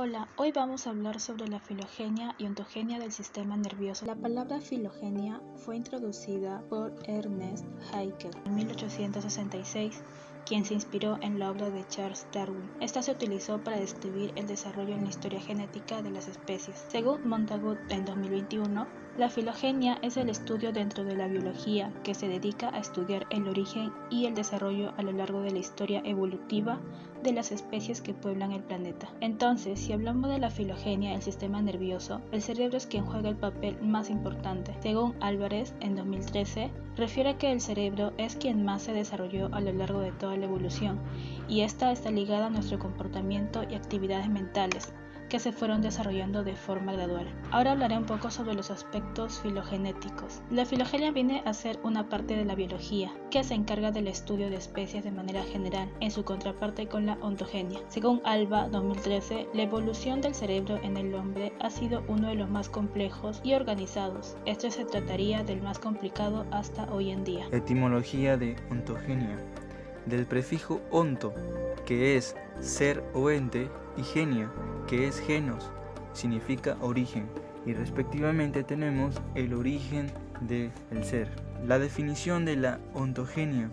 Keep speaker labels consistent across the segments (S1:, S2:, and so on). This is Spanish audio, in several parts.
S1: Hola, hoy vamos a hablar sobre la filogenia y ontogenia del sistema nervioso. La palabra filogenia fue introducida por Ernest Haeckel en 1866, quien se inspiró en la obra de Charles Darwin. Esta se utilizó para describir el desarrollo en la historia genética de las especies. Según Montagut en 2021, la filogenia es el estudio dentro de la biología que se dedica a estudiar el origen y el desarrollo a lo largo de la historia evolutiva de las especies que pueblan el planeta. Entonces, si hablamos de la filogenia del sistema nervioso, el cerebro es quien juega el papel más importante. Según Álvarez, en 2013, refiere que el cerebro es quien más se desarrolló a lo largo de toda la evolución, y esta está ligada a nuestro comportamiento y actividades mentales, que se fueron desarrollando de forma gradual. Ahora hablaré un poco sobre los aspectos filogenéticos. La filogenia viene a ser una parte de la biología, que se encarga del estudio de especies de manera general, en su contraparte con la ontogenia. Según Alba, 2013, la evolución del cerebro en el hombre ha sido uno de los más complejos y organizados. Esto se trataría del más complicado hasta hoy en día.
S2: Etimología de ontogenia. Del prefijo onto, que es ser o ente, y genia, que es genos, significa origen, y respectivamente tenemos el origen del ser. La definición de la ontogenia,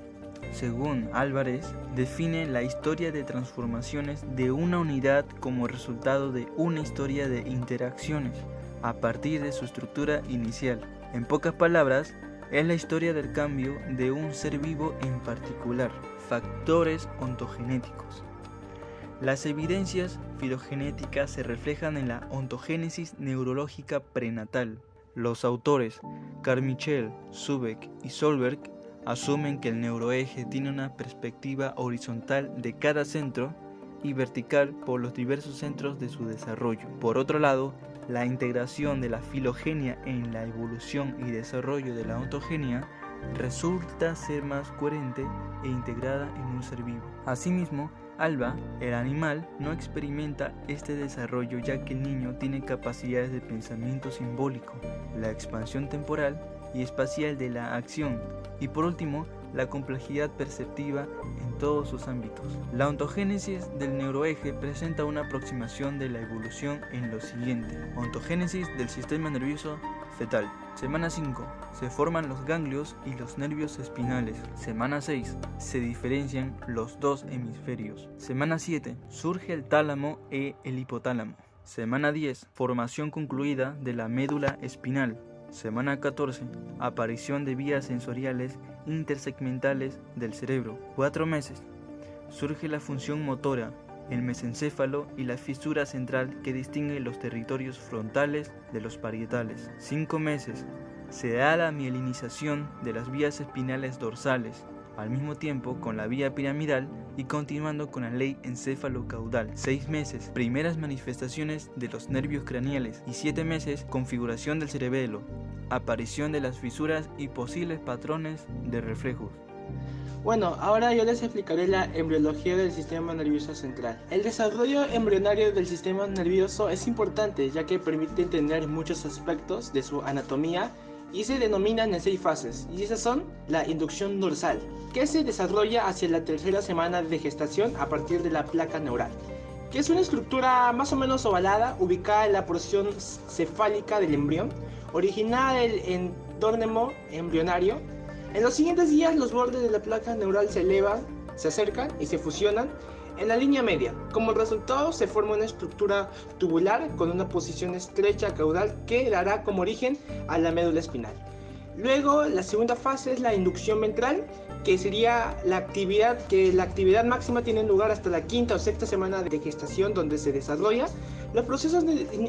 S2: según Álvarez, define la historia de transformaciones de una unidad como resultado de una historia de interacciones a partir de su estructura inicial. En pocas palabras, es la historia del cambio de un ser vivo en particular. Factores ontogenéticos. Las evidencias filogenéticas se reflejan en la ontogénesis neurológica prenatal. Los autores Carmichael, Subek y Solberg asumen que el neuroeje tiene una perspectiva horizontal de cada centro y vertical por los diversos centros de su desarrollo. Por otro lado, la integración de la filogenia en la evolución y desarrollo de la ontogenia resulta ser más coherente e integrada en un ser vivo. Asimismo, Alba, el animal, no experimenta este desarrollo ya que el niño tiene capacidades de pensamiento simbólico, la expansión temporal y espacial de la acción y por último, la complejidad perceptiva en todos sus ámbitos. La ontogénesis del neuroeje presenta una aproximación de la evolución en lo siguiente. Ontogénesis del sistema nervioso fetal. Semana 5. Se forman los ganglios y los nervios espinales. Semana 6. Se diferencian los dos hemisferios. Semana 7. Surge el tálamo y el hipotálamo. Semana 10. Formación concluida de la médula espinal. Semana 14. Aparición de vías sensoriales intersegmentales del cerebro. 4 meses. Surge la función motora, el mesencéfalo y la fisura central que distingue los territorios frontales de los parietales. 5 meses. Se da la mielinización de las vías espinales dorsales, al mismo tiempo con la vía piramidal y continuando con la ley encéfalo-caudal. 6 meses, primeras manifestaciones de los nervios craneales y 7 meses, configuración del cerebelo, aparición de las fisuras y posibles patrones de reflejos.
S3: Bueno, ahora yo les explicaré la embriología del sistema nervioso central. El desarrollo embrionario del sistema nervioso es importante ya que permite entender muchos aspectos de su anatomía y se denominan en 6 fases, y esas son la inducción dorsal, que se desarrolla hacia la tercera semana de gestación a partir de la placa neural, que es una estructura más o menos ovalada ubicada en la porción cefálica del embrión, originada del endórnemo embrionario. En los siguientes días los bordes de la placa neural se elevan, se acercan y se fusionan en la línea media. Como resultado se forma una estructura tubular con una posición estrecha caudal que dará como origen a la médula espinal. Luego la segunda fase es la inducción ventral, que sería la actividad máxima tiene lugar hasta la quinta o sexta semana de gestación, donde se desarrolla. Los procesos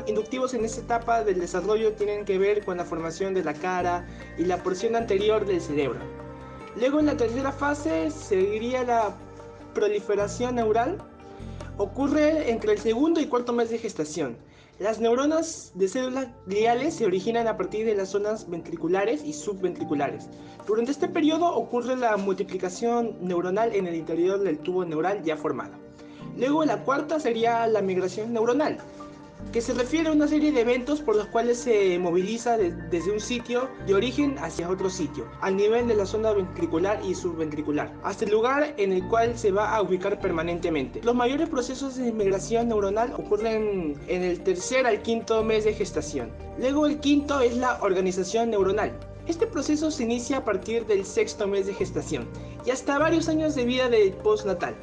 S3: inductivos en esta etapa del desarrollo tienen que ver con la formación de la cara y la porción anterior del cerebro. Luego en la tercera fase seguiría la proliferación neural. Ocurre entre el segundo y cuarto mes de gestación. Las neuronas de células gliales se originan a partir de las zonas ventriculares y subventriculares. Durante este periodo ocurre la multiplicación neuronal en el interior del tubo neural ya formado. Luego la cuarta sería la migración neuronal. que se refiere a una serie de eventos por los cuales se moviliza desde un sitio de origen hacia otro sitio, al nivel de la zona ventricular y subventricular, hasta el lugar en el cual se va a ubicar permanentemente. Los mayores procesos de migración neuronal ocurren en el tercer al quinto mes de gestación. Luego el quinto es la organización neuronal. Este proceso se inicia a partir del sexto mes de gestación y hasta varios años de vida del postnatal.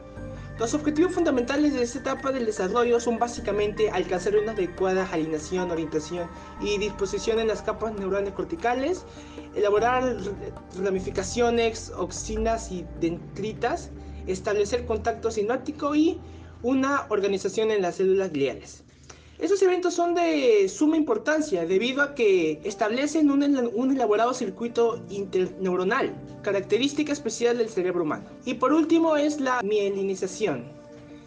S3: Los objetivos fundamentales de esta etapa del desarrollo son básicamente alcanzar una adecuada alineación, orientación y disposición en las capas neurales corticales, elaborar ramificaciones, oxinas y dendritas, establecer contacto sináptico y una organización en las células gliales. Estos eventos son de suma importancia debido a que establecen un elaborado circuito interneuronal, característica especial del cerebro humano. Y por último es la mielinización.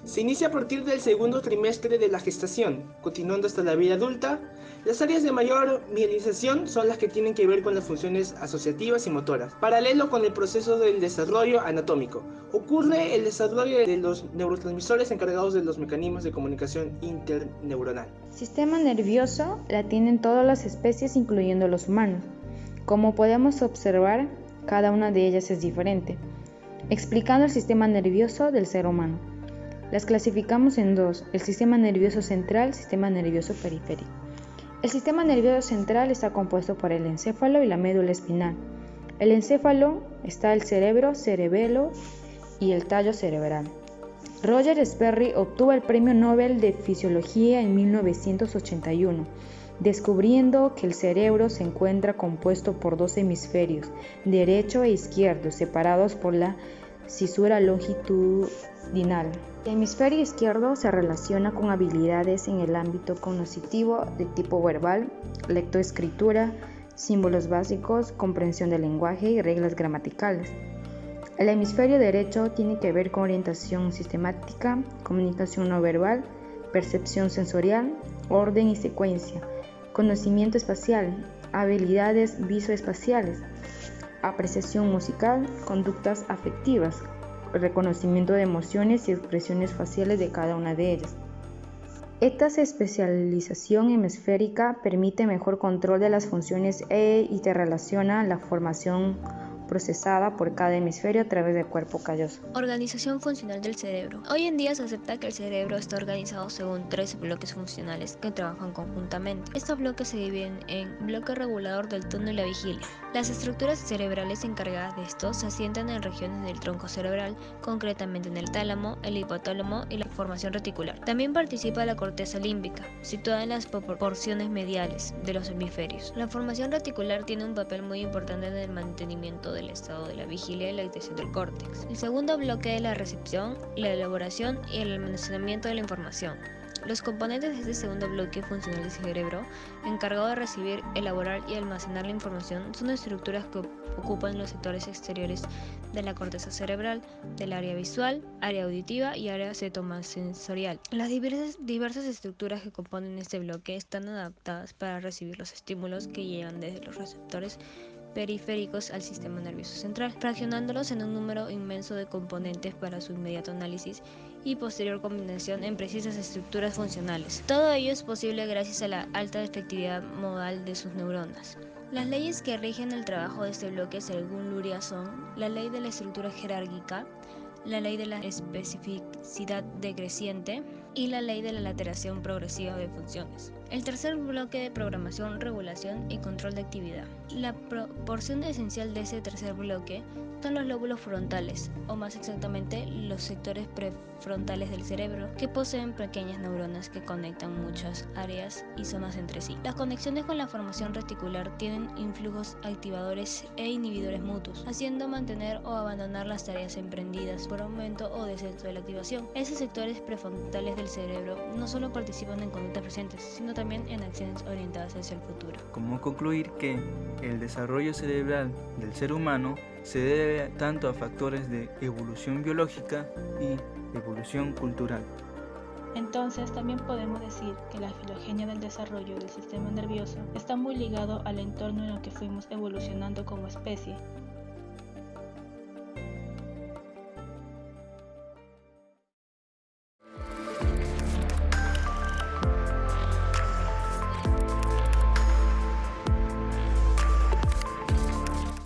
S3: Se inicia a partir del segundo trimestre de la gestación, continuando hasta la vida adulta. Las áreas de mayor mielinización son las que tienen que ver con las funciones asociativas y motoras, paralelo con el proceso del desarrollo anatómico. Ocurre el desarrollo de los neurotransmisores encargados de los mecanismos de comunicación interneuronal.
S4: Sistema nervioso la tienen todas las especies, incluyendo los humanos. Como podemos observar, cada una de ellas es diferente. Explicando el sistema nervioso del ser humano. Las clasificamos en dos: el sistema nervioso central y el sistema nervioso periférico. El sistema nervioso central está compuesto por el encéfalo y la médula espinal. El encéfalo está el cerebelo y el tallo cerebral. Roger Sperry obtuvo el Premio Nobel de Fisiología en 1981, descubriendo que el cerebro se encuentra compuesto por dos hemisferios, derecho e izquierdo, separados por la cisura longitudinal. El hemisferio izquierdo se relaciona con habilidades en el ámbito cognitivo de tipo verbal, lectoescritura, símbolos básicos, comprensión del lenguaje y reglas gramaticales. El hemisferio derecho tiene que ver con orientación sistemática, comunicación no verbal, percepción sensorial, orden y secuencia, conocimiento espacial, habilidades visoespaciales, apreciación musical, conductas afectivas, reconocimiento de emociones y expresiones faciales de cada una de ellas. Esta especialización hemisférica permite mejor control de las funciones e interrelaciona la información procesada por cada hemisferio a través del cuerpo calloso.
S5: Organización funcional del cerebro. Hoy en día se acepta que el cerebro está organizado según 3 bloques funcionales que trabajan conjuntamente. Estos bloques se dividen en bloque regulador del turno y la vigilia. Las estructuras cerebrales encargadas de esto se asientan en regiones del tronco cerebral, concretamente en el tálamo, el hipotálamo y la formación reticular. También participa la corteza límbica, situada en las porciones mediales de los hemisferios. La formación reticular tiene un papel muy importante en el mantenimiento del estado de la vigilia y la activación del córtex. El segundo bloque es la recepción, la elaboración y el almacenamiento de la información. Los componentes de este segundo bloque funcional del cerebro, encargado de recibir, elaborar y almacenar la información, son estructuras que ocupan los sectores exteriores de la corteza cerebral, del área visual, área auditiva y área somatosensorial. Las diversas estructuras que componen este bloque están adaptadas para recibir los estímulos que llegan desde los receptores periféricos al sistema nervioso central, fraccionándolos en un número inmenso de componentes para su inmediato análisis y posterior combinación en precisas estructuras funcionales. Todo ello es posible gracias a la alta efectividad modal de sus neuronas. Las leyes que rigen el trabajo de este bloque según Luria son la ley de la estructura jerárquica, la ley de la especificidad decreciente y la ley de la alteración progresiva de funciones. El tercer bloque de programación, regulación y control de actividad. La porción esencial de ese tercer bloque son los lóbulos frontales, o más exactamente los sectores prefrontales del cerebro, que poseen pequeñas neuronas que conectan muchas áreas y zonas entre sí. Las conexiones con la formación reticular tienen influjos activadores e inhibidores mutuos, haciendo mantener o abandonar las tareas emprendidas por aumento o descenso de la activación. Esos sectores prefrontales del cerebro no solo participan en conductas presentes, sino también en acciones orientadas hacia el futuro.
S2: Como concluir que el desarrollo cerebral del ser humano se debe tanto a factores de evolución biológica y evolución cultural.
S1: Entonces, también podemos decir que la filogenia del desarrollo del sistema nervioso está muy ligado al entorno en el que fuimos evolucionando como especie,